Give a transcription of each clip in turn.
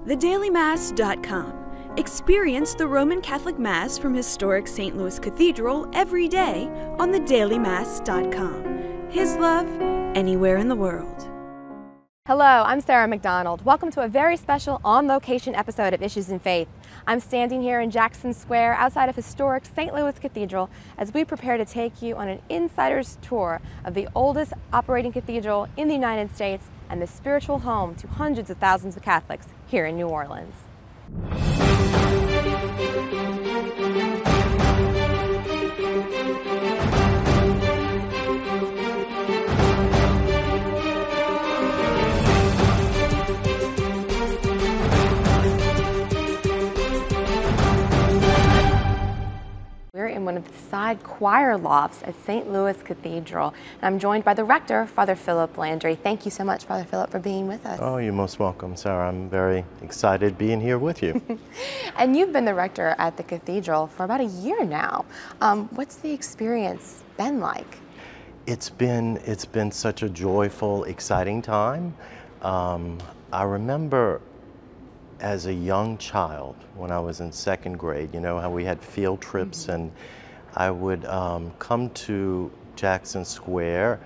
thedailymass.com. Experience the Roman Catholic Mass from historic St. Louis Cathedral every day on thedailymass.com. His love, anywhere in the world. Hello, I'm Sarah McDonald. Welcome to a very special on-location episode of Issues in Faith. I'm standing here in Jackson Square outside of historic St. Louis Cathedral as we prepare to take you on an insider's tour of the oldest operating cathedral in the United States and the spiritual home to hundreds of thousands of Catholics here in New Orleans. We're in one of the side choir lofts at St. Louis Cathedral, and I'm joined by the rector, Father Philip Landry. Thank you so much, Father Philip, for being with us. Oh, you're most welcome, Sarah. I'm very excited being here with you. And you've been the rector at the cathedral for about a year now. What's the experience been like? It's been such a joyful, exciting time. I remember as a young child, when I was in second grade, you know how we had field trips, and I would come to Jackson Square,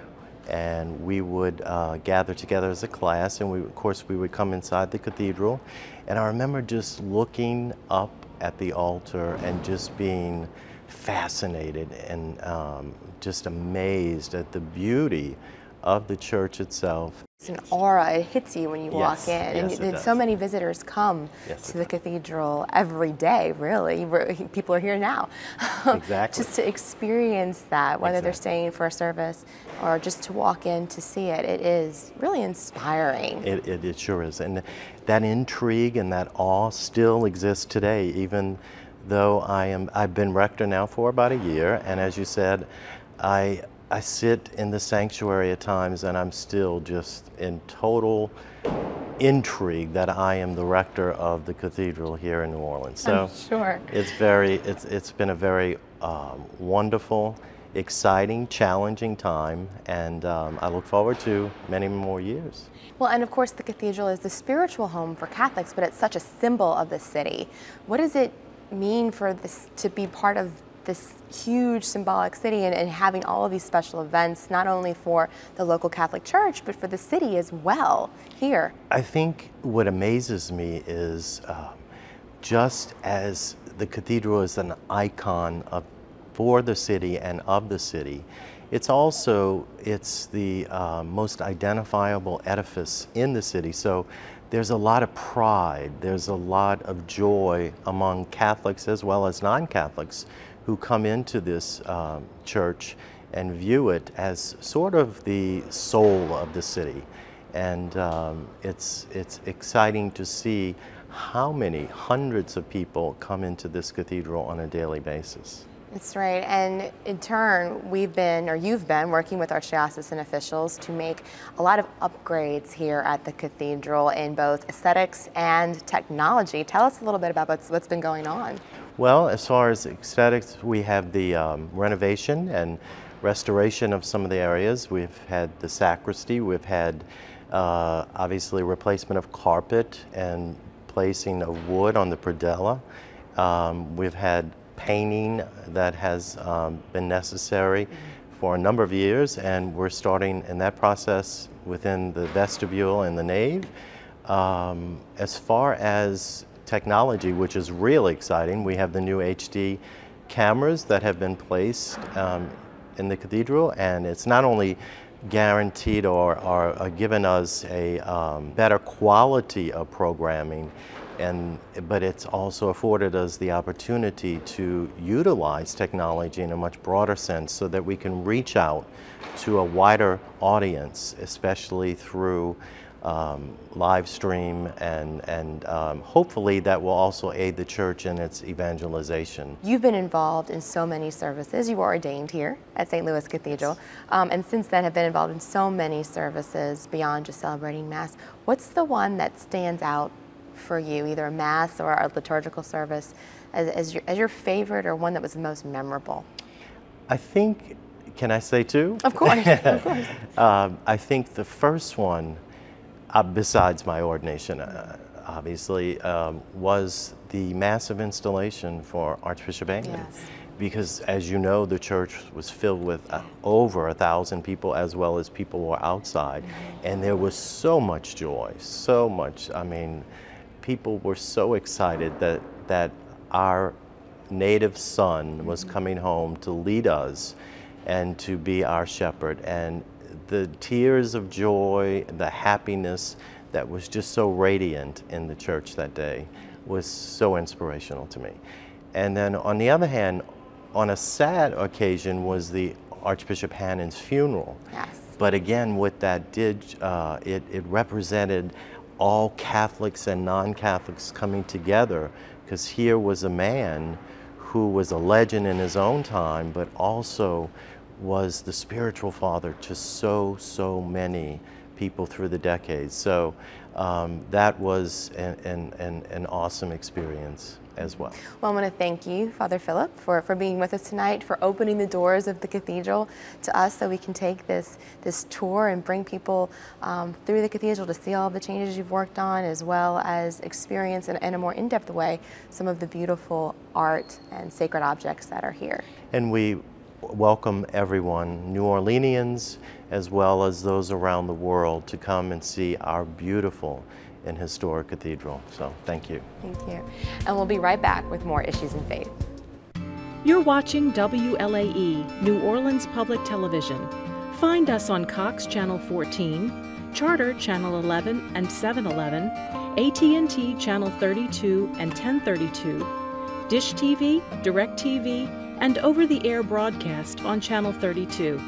and we would gather together as a class, and of course we would come inside the cathedral. And I remember just looking up at the altar and just being fascinated and just amazed at the beauty of the church itself. It's an aura, it hits you when you walk in. Yes, and so many visitors come to the cathedral every day, really. People are here now. Exactly. Just to experience that, whether they're staying for a service or just to walk in to see it, it is really inspiring. It sure is. And that intrigue and that awe still exists today, even though I've been rector now for about a year, and as you said, I sit in the sanctuary at times and I'm still just in total intrigue that I am the rector of the cathedral here in New Orleans. So I'm sure. It's been a very wonderful, exciting, challenging time, and I look forward to many more years. Well, and of course the cathedral is the spiritual home for Catholics, but it's such a symbol of the city. What does it mean for this to be part of this huge symbolic city and having all of these special events, not only for the local Catholic Church, but for the city as well here? I think what amazes me is just as the cathedral is an icon for the city and of the city, it's the most identifiable edifice in the city. So there's a lot of pride, there's a lot of joy among Catholics as well as non-Catholics who come into this church and view it as sort of the soul of the city. And it's exciting to see how many hundreds of people come into this cathedral on a daily basis. That's right, and in turn, you've been working with archdiocesan officials to make a lot of upgrades here at the cathedral in both aesthetics and technology. Tell us a little bit about what's been going on. Well, as far as aesthetics, we have the renovation and restoration of some of the areas. We've had the sacristy, we've had obviously replacement of carpet and placing of wood on the predella. We've had painting that has been necessary for a number of years, and we're starting in that process within the vestibule and the nave. As far as technology, which is really exciting, we have the new HD cameras that have been placed in the cathedral, and it's not only guaranteed or given us a better quality of programming, but it's also afforded us the opportunity to utilize technology in a much broader sense so that we can reach out to a wider audience, especially through live stream, and hopefully that will also aid the church in its evangelization. You've been involved in so many services. You were ordained here at St. Louis Cathedral, and since then have been involved in so many services beyond just celebrating Mass. What's the one that stands out for you, either a Mass or a liturgical service, as your favorite, or one that was the most memorable? I think, can I say two? Of course, of course. I think the first one besides my ordination, obviously, was the massive installation for Archbishop Amen. Yes. Because, as you know, the church was filled with over 1,000 people, as well as people who were outside. And there was so much joy, so much. I mean, people were so excited that our native son was coming home to lead us and to be our shepherd. And the tears of joy, the happiness that was just so radiant in the church that day was so inspirational to me. And then on the other hand, on a sad occasion was the Archbishop Hannon's funeral. Yes. But again, what that did, it represented all Catholics and non-Catholics coming together, because here was a man who was a legend in his own time, but also was the spiritual father to so many people through the decades. So that was an awesome experience as well. Well, I want to thank you, Father Philip, for being with us tonight, for opening the doors of the cathedral to us so we can take this tour and bring people through the cathedral to see all the changes you've worked on, as well as experience in a more in-depth way some of the beautiful art and sacred objects that are here. And we welcome everyone, New Orleanians as well as those around the world, to come and see our beautiful and historic cathedral. So thank you. Thank you. And we'll be right back with more Issues in Faith. You're watching WLAE, New Orleans Public Television. Find us on Cox Channel 14, Charter Channel 11 and 711, AT&T Channel 32 and 1032, Dish TV, DirecTV, and over-the-air broadcast on Channel 32.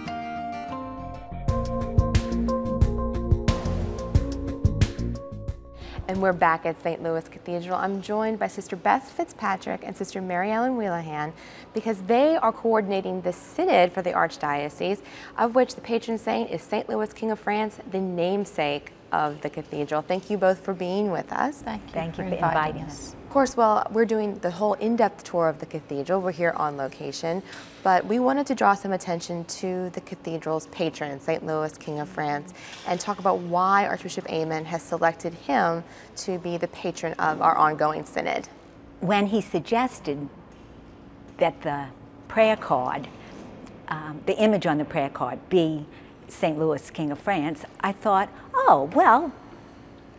And we're back at St. Louis Cathedral. I'm joined by Sister Beth Fitzpatrick and Sister Mary Ellen Wheelahan, because they are coordinating the Synod for the Archdiocese, of which the patron saint is St. Louis, King of France, the namesake of the cathedral. Thank you both for being with us. Thank you for inviting us. Of course, well, we're doing the whole in-depth tour of the cathedral. We're here on location, but we wanted to draw some attention to the cathedral's patron, St. Louis, King of France, and talk about why Archbishop Amen has selected him to be the patron of our ongoing synod. When he suggested that the prayer card, the image on the prayer card be St. Louis, King of France, I thought, oh, well,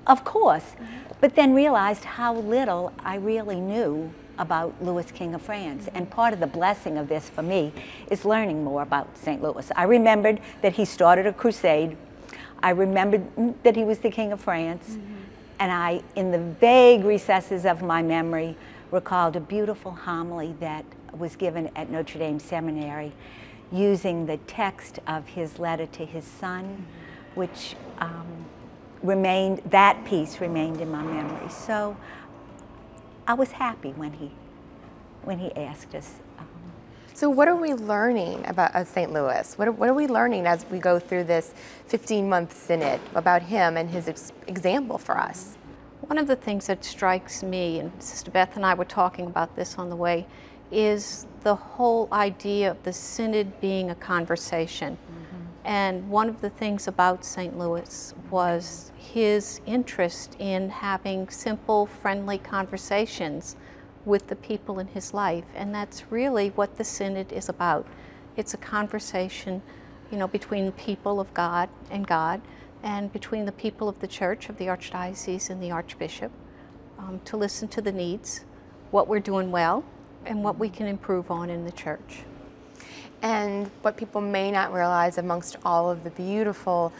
of course. But then realized how little I really knew about Louis, King of France. And part of the blessing of this for me is learning more about St. Louis. I remembered that he started a crusade. I remembered that he was the King of France. And I, in the vague recesses of my memory, recalled a beautiful homily that was given at Notre Dame Seminary, using the text of his letter to his son, which that piece remained in my memory. So I was happy when he asked us. So what are we learning about St. Louis? What are we learning as we go through this 15-month synod about him and his example for us? One of the things that strikes me, and Sister Beth and I were talking about this on the way, is the whole idea of the synod being a conversation. And one of the things about St. Louis was his interest in having simple, friendly conversations with the people in his life. And that's really what the synod is about. It's a conversation, between the people of God, and between the people of the church, of the Archdiocese and the Archbishop, to listen to the needs, what we're doing well, and what we can improve on in the church. And what people may not realize, amongst all of the beautiful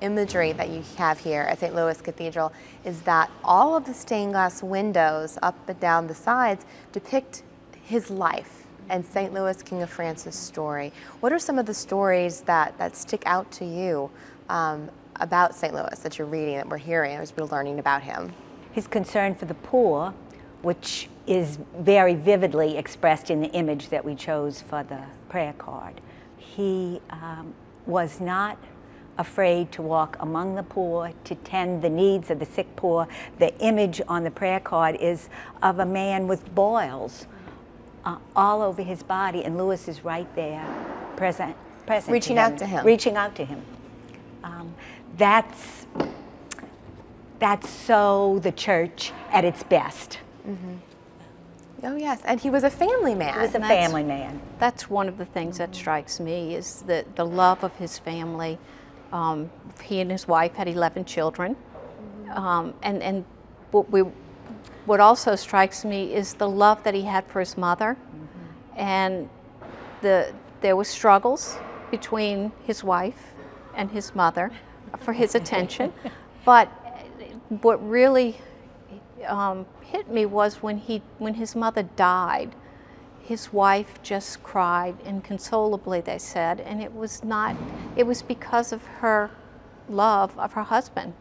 imagery that you have here at St. Louis Cathedral, is that all of the stained glass windows up and down the sides depict his life and St. Louis, King of France's story. What are some of the stories that stick out to you about St. Louis that you're reading, that we're hearing as we're learning about him? His concern for the poor, which is very vividly expressed in the image that we chose for the prayer card. He was not afraid to walk among the poor, to tend the needs of the sick poor. The image on the prayer card is of a man with boils all over his body, and Louis is right there, present reaching out to him. Reaching out to him. That's that's so the church at its best. Oh yes, and he was a family man. He was a family man. That's one of the things that strikes me is the love of his family. He and his wife had 11 children, and what also strikes me is the love that he had for his mother, and there were struggles between his wife and his mother for his attention, but what really hit me was when his mother died, his wife just cried inconsolably, they said, and it was because of her love of her husband.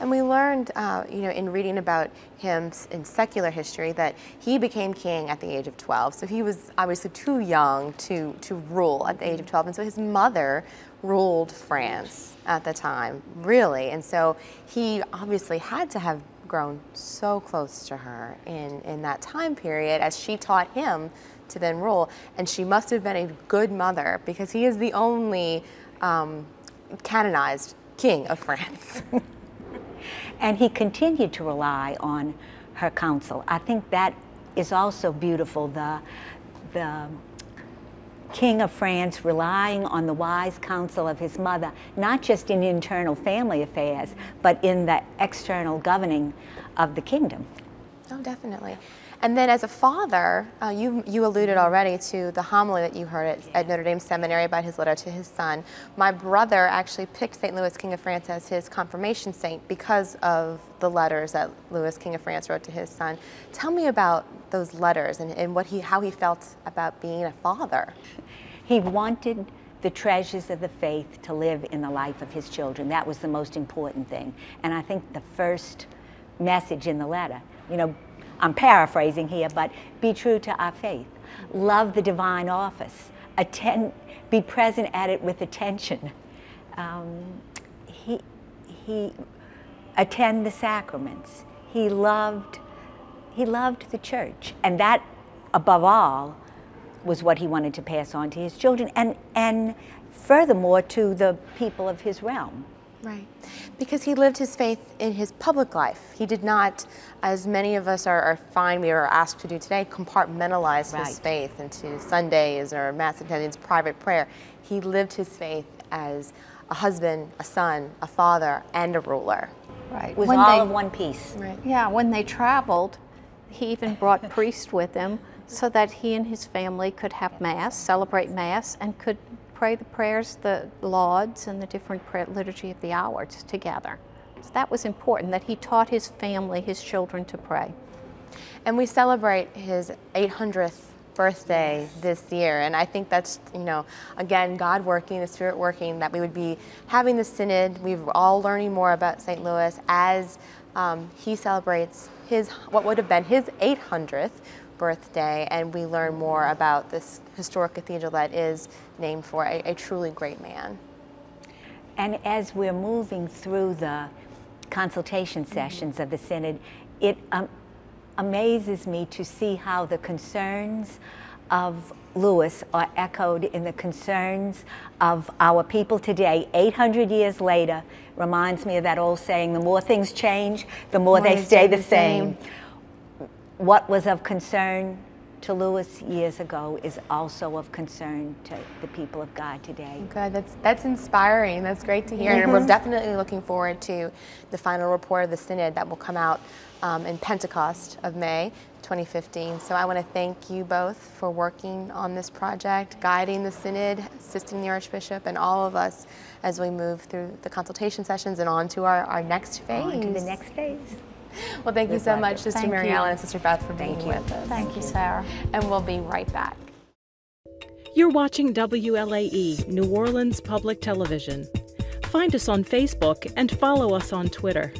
And we learned, in reading about him in secular history, that he became king at the age of 12. So he was obviously too young to rule at the age of 12. And so his mother ruled France at the time, really. And so he obviously had to have grown so close to her in that time period as she taught him to then rule. And she must have been a good mother, because he is the only canonized king of France. And he continued to rely on her counsel. I think that is also beautiful, the King of France relying on the wise counsel of his mother, not just in internal family affairs, but in the external governing of the kingdom. Oh, definitely. And then as a father, you alluded already to the homily that you heard at Notre Dame Seminary about his letter to his son. My brother actually picked St. Louis, King of France, as his confirmation saint because of the letters that Louis, King of France, wrote to his son. Tell me about those letters and how he felt about being a father. He wanted the treasures of the faith to live in the life of his children. That was the most important thing. And I think the first message in the letter, I'm paraphrasing here, but be true to our faith. Love the divine office. Be present at it with attention. He attend the sacraments. He loved the church, and that, above all, was what he wanted to pass on to his children, and furthermore to the people of his realm. Right, because he lived his faith in his public life. He did not, as many of us we are asked to do today, compartmentalize his faith into Sundays or Mass attendance, private prayer. He lived his faith as a husband, a son, a father, and a ruler. Right. It was all of one piece. Right. Yeah, when they traveled, he even brought priests with him so that he and his family could have Mass, celebrate Mass, and could pray the prayers, the lauds, and the different liturgy of the hours together. So that was important, that he taught his family, his children, to pray. And we celebrate his 800th birthday this year, and I think that's, again, God working, the Spirit working, that we would be having the Synod. We're all learning more about St. Louis as he celebrates what would have been his 800th birthday, and we learn more about this historic cathedral that is named for a truly great man. And as we're moving through the consultation sessions of the Synod, it amazes me to see how the concerns of Louis are echoed in the concerns of our people today. 800 years later, reminds me of that old saying, the more things change, the more they stay the same. What was of concern to Louis years ago is also of concern to the people of God today. Good, that's inspiring. That's great to hear. And we're definitely looking forward to the final report of the Synod that will come out in Pentecost of May 2015. So I want to thank you both for working on this project, guiding the Synod, assisting the Archbishop, and all of us as we move through the consultation sessions and on to our next phase. On to the next phase. Well, thank you so much, Sister Mary Ellen and Sister Beth, for being with us. Thank you, Sarah. And we'll be right back. You're watching WLAE, New Orleans Public Television. Find us on Facebook and follow us on Twitter.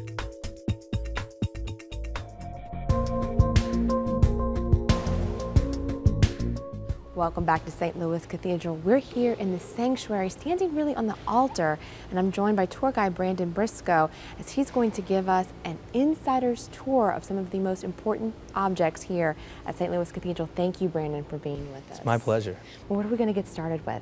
Welcome back to St. Louis Cathedral. We're here in the sanctuary, standing really on the altar, and I'm joined by tour guide Brandon Briscoe as he's going to give us an insider's tour of some of the most important objects here at St. Louis Cathedral. Thank you, Brandon, for being with us. It's my pleasure. Well, what are we going to get started with?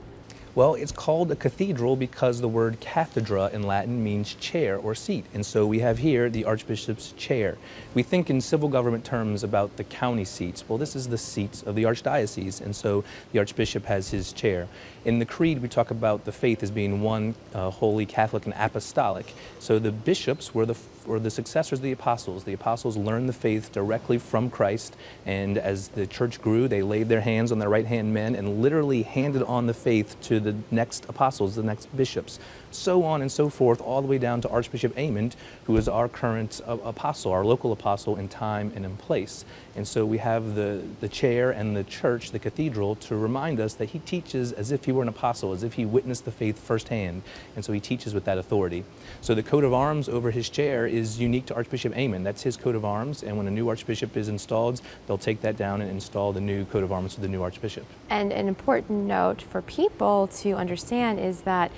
Well, it's called a cathedral because the word cathedra in Latin means chair or seat. And so we have here the Archbishop's chair. We think in civil government terms about the county seats. Well, this is the seats of the Archdiocese, and so the Archbishop has his chair. In the Creed, we talk about the faith as being one, holy, Catholic, and apostolic. So the bishops were the successors of the apostles. The apostles learned the faith directly from Christ, and as the church grew, they laid their hands on their right-hand men and literally handed on the faith to the next apostles, the next bishops. So on and so forth, all the way down to Archbishop Amond, who is our current apostle, our local apostle in time and in place. And so we have the chair and the church, the cathedral, to remind us that he teaches as if he were an apostle, as if he witnessed the faith firsthand. And so he teaches with that authority. So the coat of arms over his chair is unique to Archbishop Amond. That's his coat of arms, and when a new archbishop is installed, they'll take that down and install the new coat of arms for the new archbishop. And an important note for people to understand is that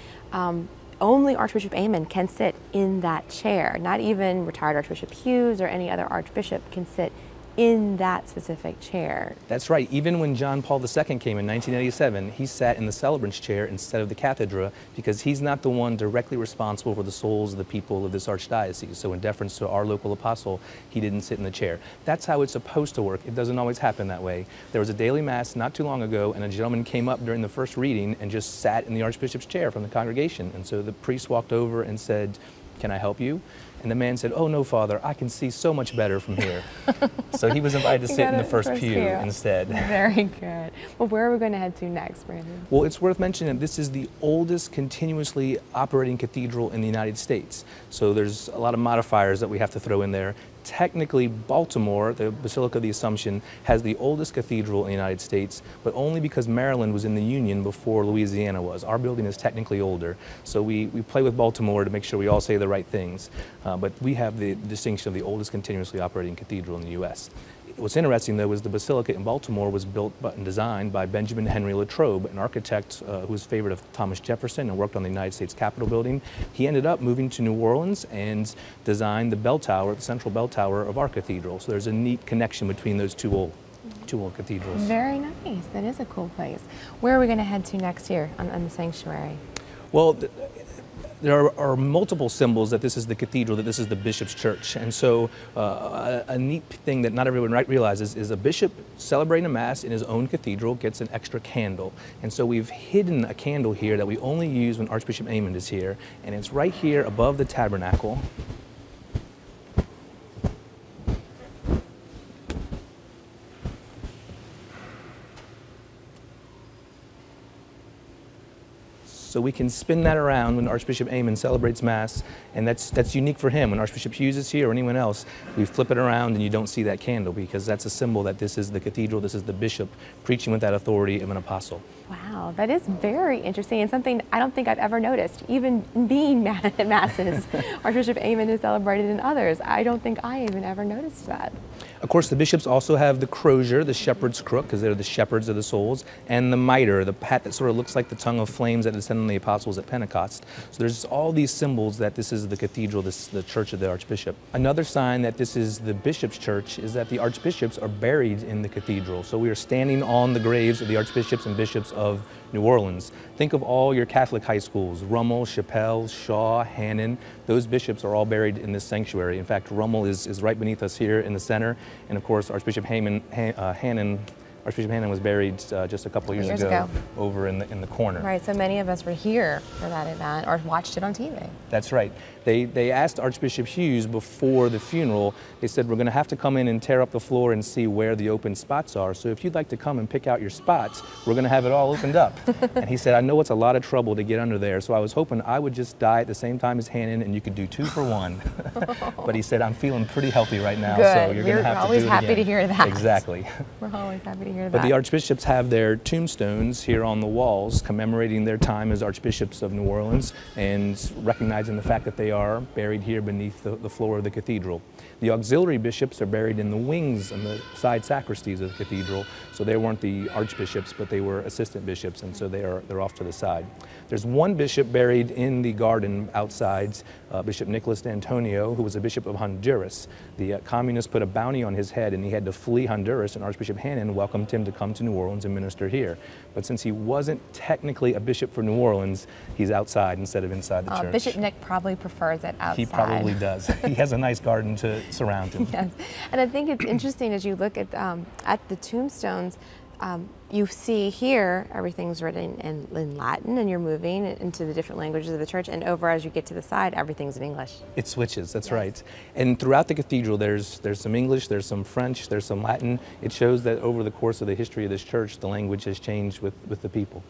only Archbishop Amond can sit in that chair. Not even retired Archbishop Hughes or any other archbishop can sit in that specific chair. That's right. Even when John Paul II came in 1987, he sat in the celebrant's chair instead of the cathedra because he's not the one directly responsible for the souls of the people of this archdiocese. So in deference to our local apostle, he didn't sit in the chair. That's how it's supposed to work. It doesn't always happen that way. There was a daily mass not too long ago, and a gentleman came up during the first reading and just sat in the archbishop's chair from the congregation. And so the priest walked over and said, "Can I help you?" And the man said, "Oh no, Father, I can see so much better from here." So he was invited to sit in the first pew instead. Very good. Well, where are we going to head to next, Brandon? Well, it's worth mentioning that this is the oldest continuously operating cathedral in the United States. So there's a lot of modifiers that we have to throw in there. Technically, Baltimore, the Basilica of the Assumption, has the oldest cathedral in the United States, but only because Maryland was in the Union before Louisiana was. Our building is technically older, so we play with Baltimore to make sure we all say the right things. But we have the distinction of the oldest continuously operating cathedral in the U.S. What's interesting, though, is the Basilica in Baltimore was built and designed by Benjamin Henry Latrobe, an architect who was a favorite of Thomas Jefferson and worked on the United States Capitol building. He ended up moving to New Orleans and designed the bell tower, the central bell tower of our cathedral. So there's a neat connection between those two old cathedrals. Very nice. That is a cool place. Where are we going to head to next year on the sanctuary? Well, there are multiple symbols that this is the cathedral, that this is the bishop's church. And so a neat thing that not everyone realizes is a bishop celebrating a mass in his own cathedral gets an extra candle. And so we've hidden a candle here that we only use when Archbishop Amond is here. And it's right here above the tabernacle. So we can spin that around when Archbishop Amond celebrates Mass, and that's unique for him. When Archbishop Hughes is here or anyone else, we flip it around and you don't see that candle because that's a symbol that this is the cathedral, this is the bishop preaching with that authority of an apostle. Wow, that is very interesting and something I don't think I've ever noticed. Even being at Masses, Archbishop Amond is celebrated in others. I don't think I even ever noticed that. Of course, the bishops also have the crozier, the shepherd's crook, because they're the shepherds of the souls, and the mitre, the hat that sort of looks like the tongue of flames that descended on the apostles at Pentecost. So there's all these symbols that this is the cathedral, this is the church of the archbishop. Another sign that this is the bishop's church is that the archbishops are buried in the cathedral. So we are standing on the graves of the archbishops and bishops of New Orleans. Think of all your Catholic high schools, Rummel, Chappelle, Shaw, Hannon. Those bishops are all buried in this sanctuary. In fact, Rummel is right beneath us here in the center. And of course, Archbishop Archbishop Hannon was buried just a couple of years ago over in the corner. Right, so many of us were here for that event or watched it on TV. That's right. They asked Archbishop Hughes before the funeral, they said, we're going to have to come in and tear up the floor and see where the open spots are. So if you'd like to come and pick out your spots, we're going to have it all opened up. And he said, I know it's a lot of trouble to get under there, so I was hoping I would just die at the same time as Hannon and you could do 2 for 1. But he said, I'm feeling pretty healthy right now, so you're going to have to do it again. We're always happy to hear that. Exactly. We're always happy to hear that. But the archbishops have their tombstones here on the walls commemorating their time as archbishops of New Orleans and recognizing the fact that they are buried here beneath the floor of the cathedral. The auxiliary bishops are buried in the wings and the side sacristies of the cathedral, so they weren't the archbishops, but they were assistant bishops, and so they're off to the side. There's one bishop buried in the garden outside, Bishop Nicholas D'Antonio, who was a bishop of Honduras. The communists put a bounty on his head, and he had to flee Honduras, and Archbishop Hannon welcomed welcomed him to come to New Orleans and minister here. But since he wasn't technically a bishop for New Orleans, he's outside instead of inside the church. Bishop Nick probably prefers it outside. He probably does. He has a nice garden to surround him. Yes. And I think it's interesting as you look at the tombstones, you see here everything's written in Latin, and you're moving into the different languages of the church, and over as you get to the side, everything's in English. It switches, that's Yes. right. And throughout the cathedral, there's some English, there's some French, there's some Latin. It shows that over the course of the history of this church, the language has changed with the people.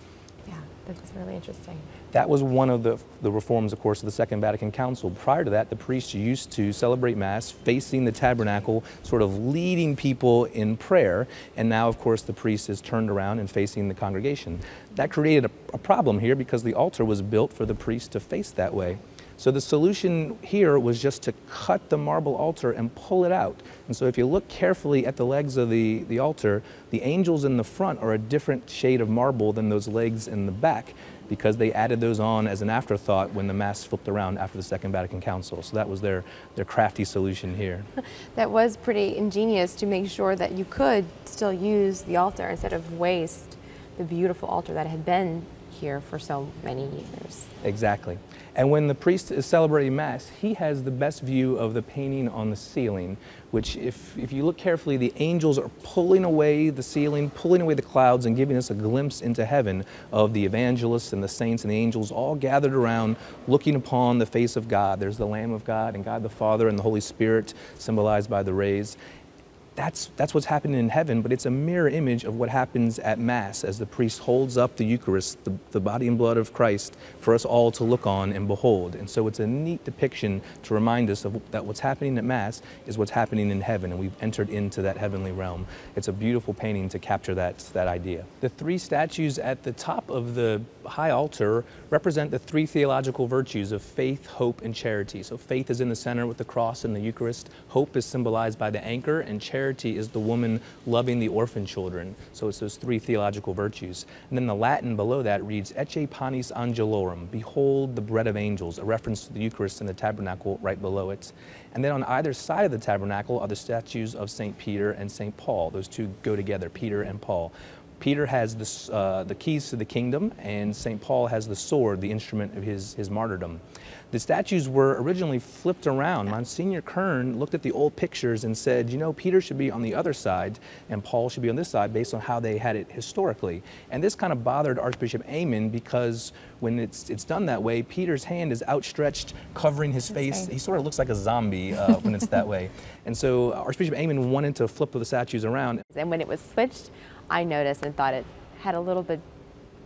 Yeah, that's really interesting. That was one of the reforms, of course, of the Second Vatican Council. Prior to that, the priests used to celebrate Mass facing the tabernacle, sort of leading people in prayer, and now, of course, the priest is turned around and facing the congregation. That created a problem here because the altar was built for the priest to face that way. So the solution here was just to cut the marble altar and pull it out. And so if you look carefully at the legs of the altar, the angels in the front are a different shade of marble than those legs in the back, because they added those on as an afterthought when the Mass flipped around after the Second Vatican Council. So that was their crafty solution here. That was pretty ingenious to make sure that you could still use the altar instead of waste the beautiful altar that had been here for so many years. Exactly. And when the priest is celebrating Mass, he has the best view of the painting on the ceiling, which if you look carefully, the angels are pulling away the ceiling, pulling away the clouds, and giving us a glimpse into heaven of the evangelists and the saints and the angels all gathered around looking upon the face of God. There's the Lamb of God and God the Father and the Holy Spirit symbolized by the rays. That's what's happening in heaven, but it's a mirror image of what happens at Mass as the priest holds up the Eucharist, the body and blood of Christ, for us all to look on and behold. And so it's a neat depiction to remind us that what's happening at Mass is what's happening in heaven, and we've entered into that heavenly realm. It's a beautiful painting to capture that idea. The three statues at the top of the high altar represent the three theological virtues of faith, hope, and charity. So faith is in the center with the cross and the Eucharist. Hope is symbolized by the anchor, and charity is the woman loving the orphan children. So it's those three theological virtues. And then the Latin below that reads, Ecce panis angelorum, behold the bread of angels, a reference to the Eucharist and the tabernacle right below it. And then on either side of the tabernacle are the statues of St. Peter and St. Paul. Those two go together, Peter and Paul. Peter has the keys to the kingdom, and St. Paul has the sword, the instrument of his martyrdom. The statues were originally flipped around. Monsignor Kern looked at the old pictures and said, you know, Peter should be on the other side and Paul should be on this side based on how they had it historically. And this kind of bothered Archbishop Aymon because when it's done that way, Peter's hand is outstretched, covering his face. He sort of looks like a zombie when it's that way. And so Archbishop Aymon wanted to flip the statues around. And when it was switched, I noticed and thought it had a little bit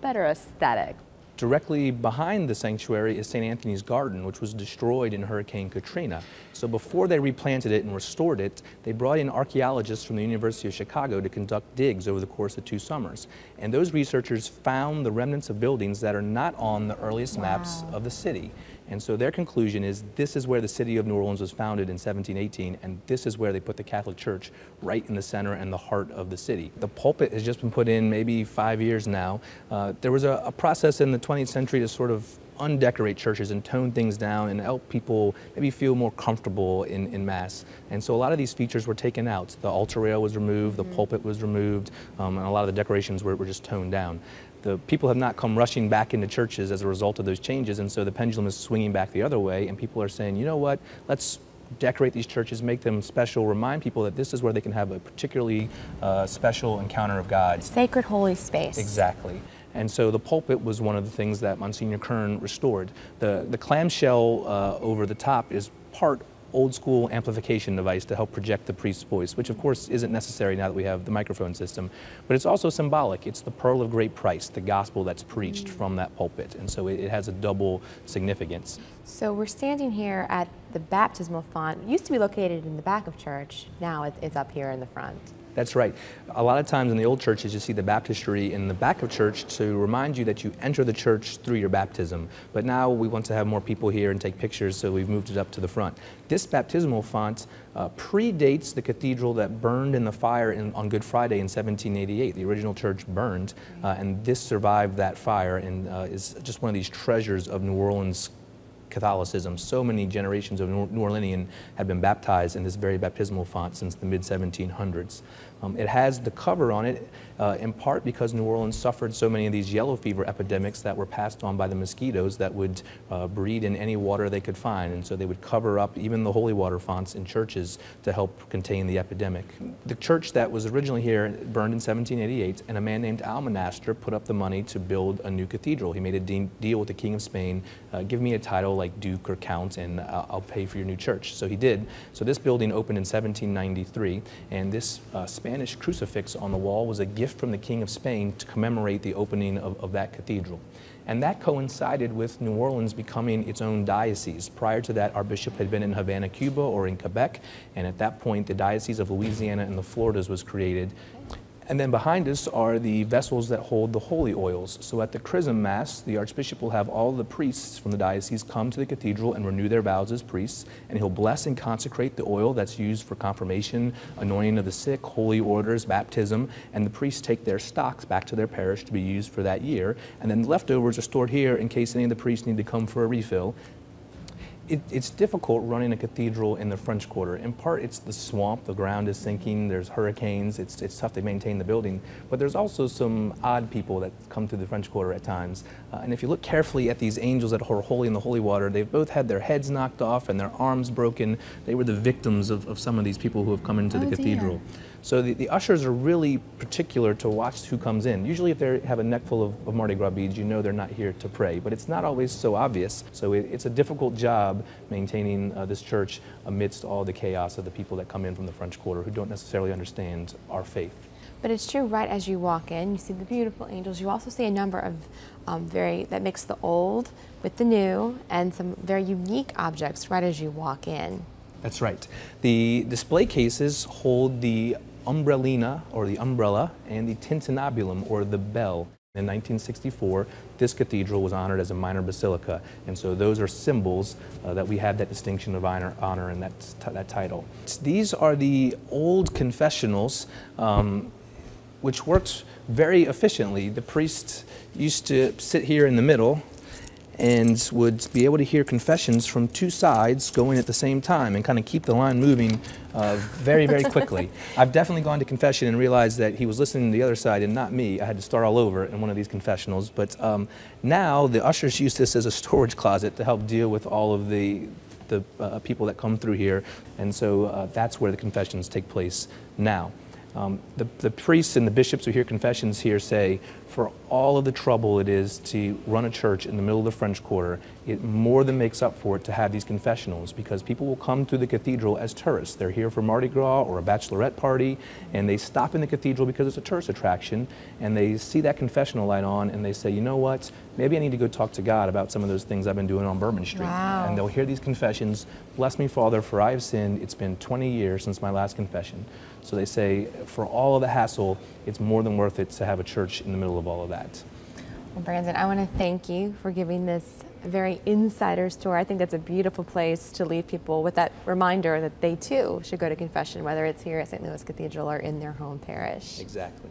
better aesthetic. Directly behind the sanctuary is St. Anthony's Garden, which was destroyed in Hurricane Katrina. So before they replanted it and restored it, they brought in archaeologists from the University of Chicago to conduct digs over the course of 2 summers. And those researchers found the remnants of buildings that are not on the earliest maps of the city. And so their conclusion is this is where the city of New Orleans was founded in 1718, and this is where they put the Catholic Church, right in the center and the heart of the city. The pulpit has just been put in maybe 5 years now. There was a process in the 20th century to sort of undecorate churches and tone things down and help people maybe feel more comfortable in Mass. And so a lot of these features were taken out. The altar rail was removed, the pulpit was removed, and a lot of the decorations were just toned down. The people have not come rushing back into churches as a result of those changes, and so the pendulum is swinging back the other way, and people are saying, you know what, let's decorate these churches, make them special, remind people that this is where they can have a particularly special encounter of God. Sacred holy space. Exactly. And so the pulpit was one of the things that Monsignor Kern restored. The clamshell over the top is part old school amplification device to help project the priest's voice, which of course isn't necessary now that we have the microphone system, but it's also symbolic. It's the pearl of great price, the gospel that's preached from that pulpit, and so it has a double significance. So we're standing here at the baptismal font. It used to be located in the back of church. Now it's up here in the front. That's right. A lot of times in the old churches you see the baptistry in the back of church to remind you that you enter the church through your baptism. But now we want to have more people here and take pictures, so we've moved it up to the front. This baptismal font predates the cathedral that burned in the fire on Good Friday in 1788. The original church burned, and this survived that fire and is just one of these treasures of New Orleans Catholicism. So many generations of New Orleanians had been baptized in this very baptismal font since the mid-1700s. It has the cover on it in part because New Orleans suffered so many of these yellow fever epidemics that were passed on by the mosquitoes that would breed in any water they could find, and so they would cover up even the holy water fonts in churches to help contain the epidemic. The church that was originally here burned in 1788, and a man named Almonaster put up the money to build a new cathedral. He made a deal with the King of Spain, give me a title like Duke or Count and I'll pay for your new church. So he did. So this building opened in 1793, and this Spanish crucifix on the wall was a gift from the King of Spain to commemorate the opening of that cathedral. And that coincided with New Orleans becoming its own diocese. Prior to that, our bishop had been in Havana, Cuba, or in Quebec, and at that point, the Diocese of Louisiana and the Floridas was created. And then behind us are the vessels that hold the holy oils. So at the Chrism Mass, the Archbishop will have all the priests from the diocese come to the cathedral and renew their vows as priests, and he'll bless and consecrate the oil that's used for confirmation, anointing of the sick, holy orders, baptism, and the priests take their stocks back to their parish to be used for that year, and then the leftovers are stored here in case any of the priests need to come for a refill. It's difficult running a cathedral in the French Quarter. In part, it's the swamp, the ground is sinking, there's hurricanes, it's tough to maintain the building, but there's also some odd people that come through the French Quarter at times. And if you look carefully at these angels that are holy in the holy water, they've both had their heads knocked off and their arms broken. They were the victims of some of these people who have come into the cathedral. So the ushers are really particular to watch who comes in. Usually if they have a neck full of Mardi Gras beads, you know they're not here to pray, but it's not always so obvious. So it's a difficult job maintaining this church amidst all the chaos of the people that come in from the French Quarter who don't necessarily understand our faith. But it's true, right as you walk in, you see the beautiful angels. You also see a number of that mix the old with the new, and some very unique objects right as you walk in. That's right. The display cases hold the umbrellina, or the umbrella, and the tintinnabulum, or the bell. In 1964, this cathedral was honored as a minor basilica, and so those are symbols that we have that distinction of honor and that title. These are the old confessionals, which works very efficiently. The priest used to sit here in the middle and would be able to hear confessions from two sides going at the same time and kind of keep the line moving very, very quickly. I've definitely gone to confession and realized that he was listening to the other side and not me. I had to start all over in one of these confessionals. But now the ushers use this as a storage closet to help deal with all of the people that come through here. And so that's where the confessions take place now. The priests and the bishops who hear confessions here say, for all of the trouble it is to run a church in the middle of the French Quarter, it more than makes up for it to have these confessionals, because people will come to the cathedral as tourists. They're here for Mardi Gras or a bachelorette party, and they stop in the cathedral because it's a tourist attraction, and they see that confessional light on, and they say, you know what, maybe I need to go talk to God about some of those things I've been doing on Bourbon Street. Wow. And they'll hear these confessions, bless me, Father, for I have sinned. It's been 20 years since my last confession. So they say, for all of the hassle, it's more than worth it to have a church in the middle of all of that. Well, Brandon, I want to thank you for giving this very insider's tour. I think that's a beautiful place to leave people with that reminder that they too should go to confession, whether it's here at St. Louis Cathedral or in their home parish. Exactly.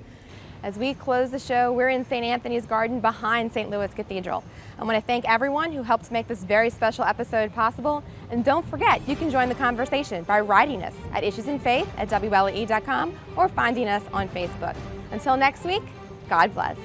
As we close the show, we're in St. Anthony's Garden behind St. Louis Cathedral. I want to thank everyone who helped make this very special episode possible. And don't forget, you can join the conversation by writing us at issuesinfaith@WLAE.com or finding us on Facebook. Until next week, God bless.